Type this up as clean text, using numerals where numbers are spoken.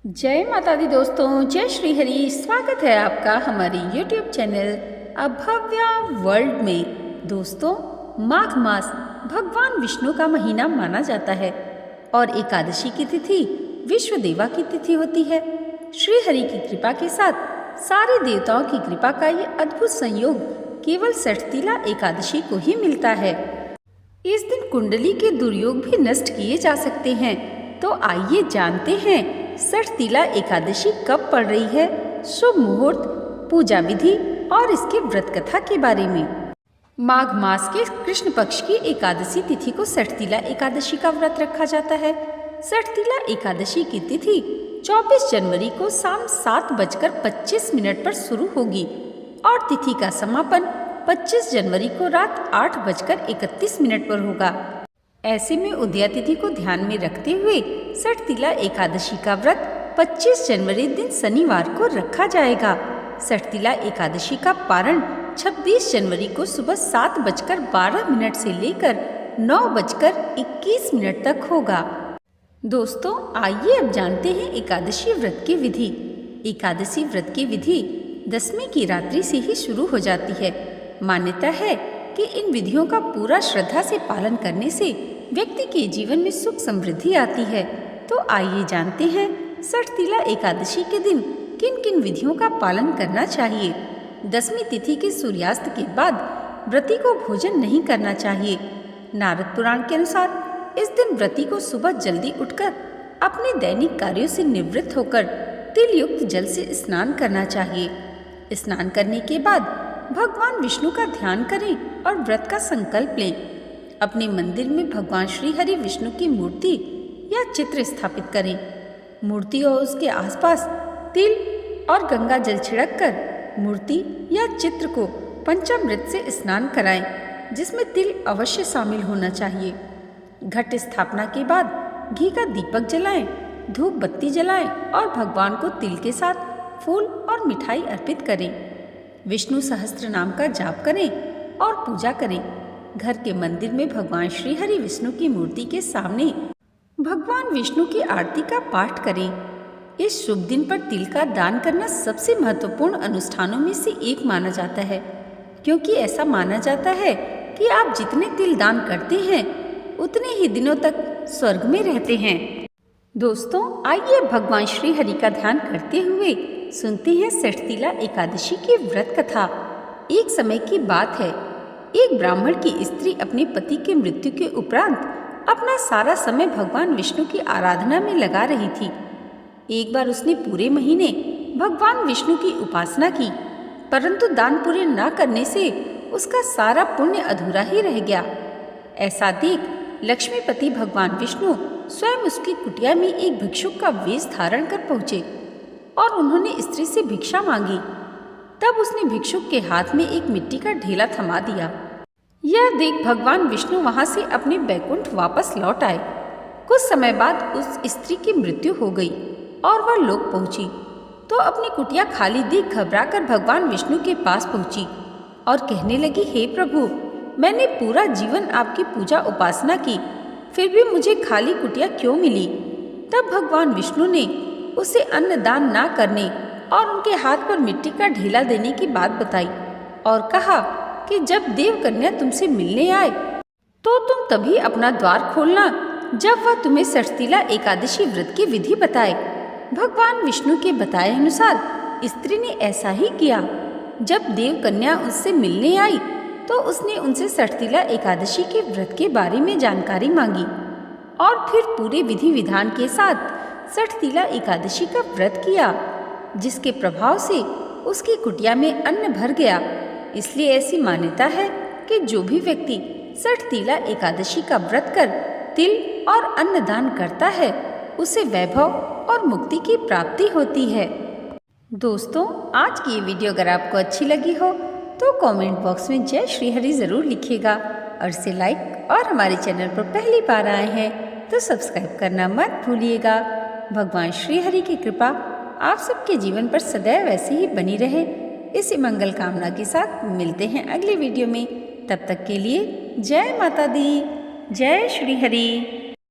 जय माता दी दोस्तों, जय श्री हरि। स्वागत है आपका हमारे YouTube चैनल अभव्या वर्ल्ड में। दोस्तों, माघ मास भगवान विष्णु का महीना माना जाता है और एकादशी की तिथि विश्वदेवा की तिथि होती है। श्री हरि की कृपा के साथ सारे देवताओं की कृपा का ये अद्भुत संयोग केवल षठतिला एकादशी को ही मिलता है। इस दिन कुंडली के दुर्योग भी नष्ट किए जा सकते हैं। तो आइए जानते हैं षठतिला एकादशी कब पड़ रही है, शुभ मुहूर्त, पूजा विधि और इसके व्रत कथा के बारे में। माघ मास के कृष्ण पक्ष की एकादशी तिथि को षठतिला एकादशी का व्रत रखा जाता है। षठतिला एकादशी की तिथि 24 जनवरी को शाम 7:25 पर शुरू होगी और तिथि का समापन 25 जनवरी को रात 8:31 पर होगा। ऐसे में उदया तिथि को ध्यान में रखते हुए षठतिला एकादशी का व्रत 25 जनवरी दिन शनिवार को रखा जाएगा। षठतिला एकादशी का पारण 26 जनवरी को सुबह 7:12 से लेकर 9:21 तक होगा। दोस्तों, आइए अब जानते हैं एकादशी व्रत की विधि। एकादशी व्रत की विधि दशमी की रात्रि से ही शुरू हो जाती है। मान्यता है कि इन विधियों का पूरा श्रद्धा से पालन करने से व्यक्ति के जीवन में सुख समृद्धि आती है। तो आइए जानते हैं षठतिला एकादशी के दिन किन किन विधियों का पालन करना चाहिए। दशमी तिथि के सूर्यास्त के बाद व्रती को भोजन नहीं करना चाहिए। नारद पुराण के अनुसार इस दिन व्रती को सुबह जल्दी उठकर अपने दैनिक कार्यों से निवृत्त होकर तिल युक्त जल से स्नान करना चाहिए। स्नान करने के बाद भगवान विष्णु का ध्यान करें और व्रत का संकल्प लें। अपने मंदिर में भगवान श्री हरि विष्णु की मूर्ति या चित्र स्थापित करें। मूर्ति और उसके आसपास तिल और गंगा जल छिड़ककर मूर्ति या चित्र को पंचामृत से स्नान कराएं, जिसमें तिल अवश्य शामिल होना चाहिए। घट स्थापना के बाद घी का दीपक जलाएं, धूप बत्ती जलाएं और भगवान को तिल के साथ फूल और मिठाई अर्पित करें। विष्णु सहस्त्र नाम का जाप करें और पूजा करें। घर के मंदिर में भगवान श्री हरि विष्णु की मूर्ति के सामने भगवान विष्णु की आरती का पाठ करें। इस शुभ दिन पर तिल का दान करना सबसे महत्वपूर्ण अनुष्ठानों में से एक माना जाता है, क्योंकि ऐसा माना जाता है कि आप जितने तिल दान करते हैं उतने ही दिनों तक स्वर्ग में रहते हैं। दोस्तों, आइए भगवान श्री हरि का ध्यान करते हुए सुनते हैं षठतिला एकादशी की व्रत कथा। एक समय की बात है, एक ब्राह्मण की स्त्री अपने पति के मृत्यु के उपरांत अपना सारा समय भगवान विष्णु की आराधना में लगा रही थी। एक बार उसने पूरे महीने भगवान विष्णु की उपासना की, परंतु दान पूरे न करने से उसका सारा पुण्य अधूरा ही रह गया। ऐसा देख लक्ष्मीपति भगवान विष्णु स्वयं उसकी कुटिया में एक भिक्षुक का वेश धारण कर पहुँचे और उन्होंने स्त्री से भिक्षा मांगी। तब उसने भिक्षुक के हाथ में एक मिट्टी का ढेला थमा दिया। यह देख भगवान विष्णु वहां से अपने बैकुंठ वापस लौट आए। कुछ समय बाद उस स्त्री की मृत्यु हो गई और वह लोक पहुंची तो अपनी कुटिया खाली देख घबराकर भगवान विष्णु के पास पहुंची और कहने लगी, हे प्रभु, मैंने पूरा जीवन आपकी पूजा उपासना की, फिर भी मुझे खाली कुटिया क्यों मिली? तब भगवान विष्णु ने उसे अन्न दान ना करने और उनके हाथ पर मिट्टी का ढेला देने की बात बताई और कहा कि जब देव कन्या तुमसे मिलने आए तो तुम तभी अपना द्वार खोलना जब वह तुम्हें षठतिला एकादशी व्रत की विधि बताए। भगवान विष्णु के बताए अनुसार स्त्री ने ऐसा ही किया। जब देव कन्या उससे मिलने आई तो उसने उनसे षठतिला एकादशी के व्रत के बारे में जानकारी मांगी और फिर पूरे विधि विधान के साथ षठतिला एकादशी का व्रत किया, जिसके प्रभाव से उसकी कुटिया में अन्न भर गया। इसलिए ऐसी मान्यता है कि जो भी व्यक्ति षठतिला एकादशी का व्रत कर तिल और अन्न दान करता है उसे वैभव और मुक्ति की प्राप्ति होती है। दोस्तों, आज की ये वीडियो अगर आपको अच्छी लगी हो तो कमेंट बॉक्स में जय श्री हरि जरूर लिखिएगा और इसे लाइक, और हमारे चैनल पर पहली बार आए हैं तो सब्सक्राइब करना मत भूलिएगा। भगवान श्री हरि की कृपा आप सबके जीवन पर सदैव ऐसे ही बनी रहे, इसी मंगल कामना के साथ मिलते हैं अगली वीडियो में। तब तक के लिए जय माता दी, जय श्री हरि।